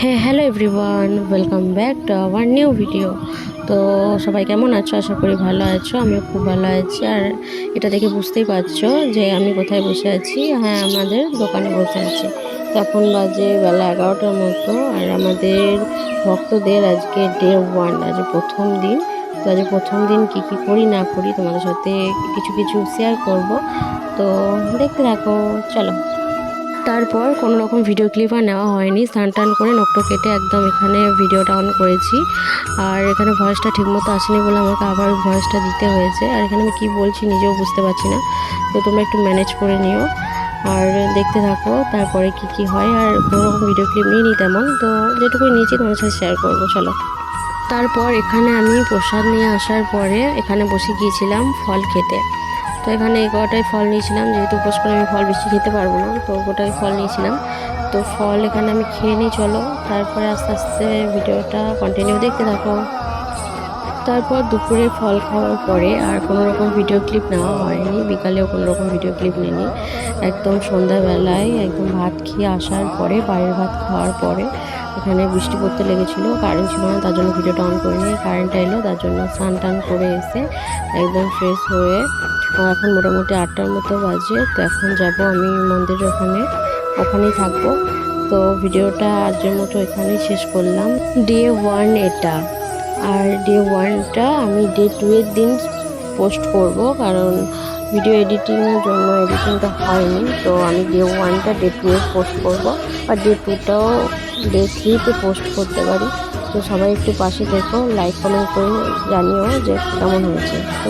Hello everyone, welcome back to our new video. তো সবাই কেমন আছো? আশা করি ভালো আছো। আমিও খুব ভালো আছি। আর এটা দেখে বুঝতেই পারছো যে আমি কোথায় বসে আছি। হ্যাঁ, আমাদের দোকানে বসে আছি। তো এখন বাজে বেলা 11টার মতো। আর আমাদের ভক্তদের আজকে ডে 1, আজ প্রথম দিন। তো আজ প্রথম দিন কী কী করি না করি তোমাদের সাথে কিছু কিছু শেয়ার করব। তো দেখতে থাকো, চলো। তারপর কোনো রকম ভিডিও ক্লিপ আর নেওয়া হয়নি। স্নান টান করে নখটো কেটে একদম এখানে ভিডিওটা অন করেছি। আর এখানে ভয়েসটা ঠিকমতো আসেনি বলে আমাকে আবার ভয়েসটা দিতে হয়েছে। আর এখানে আমি কী বলছি নিজেও বুঝতে পারছি না। তো তোমরা একটু ম্যানেজ করে নিও আর দেখতে থাকো তারপরে কি হয়। আর কোনো রকম ভিডিও ক্লিপ নিইনি তেমন, তো যেটুকুই নিয়েছি তোমার সাথে শেয়ার করবো, চলো। তারপর এখানে আমি প্রসাদ নিয়ে আসার পরে এখানে বসে গিয়েছিলাম ফল খেতে। তো এখানে গোটাই ফল নিয়েছিলাম, যেহেতু উপোস করে আমি ফল বেশি খেতে পারবো না, তো গোটাই ফল নিয়েছিলাম। তো ফল এখানে আমি খেয়ে নিই, চলো। তারপরে আস্তে আস্তে ভিডিওটা কন্টিনিউ দেখতে থাকো। তারপর দুপুরে ফল খাওয়ার পরে আর কোনো রকম ভিডিও ক্লিপ নেওয়া হয়নি। বিকালেও কোনো রকম ভিডিও ক্লিপ নিইনি। একদম সন্ধ্যাবেলায় একদম ভাত খেয়ে আসার পরে, বাইরের ভাত খাওয়ার পরে এখানে বৃষ্টি পড়তে লেগেছিলো, কারেন্ট ছিল না, তার জন্য ভিডিওটা অন করিনি। কারেন্টটা এলো, তার জন্য স্নান টান করে এসে একদম ফ্রেশ হয়ে এখন মোটামুটি 8টার মতো বাজে। তো এখন যাব আমি মন্দিরের ওখানেই থাকবো। তো ভিডিওটা আজকের মতো এখানেই শেষ করলাম। ডে 1 এটা। আর ডে 1টা আমি ডে 2 এর দিন পোস্ট করব, কারণ ভিডিও এডিটিংয়ের জন্য এডিটিংটা হয়নি। তো আমি ডে 1টা ডে 2 এ পোস্ট করব, আর ডে 2টাও ডে 3তে পোস্ট করতে পারি। তো সবাই একটু পাশে দেখো, লাইক কমেন্ট করে জানিও যে কেমন হয়েছে। তো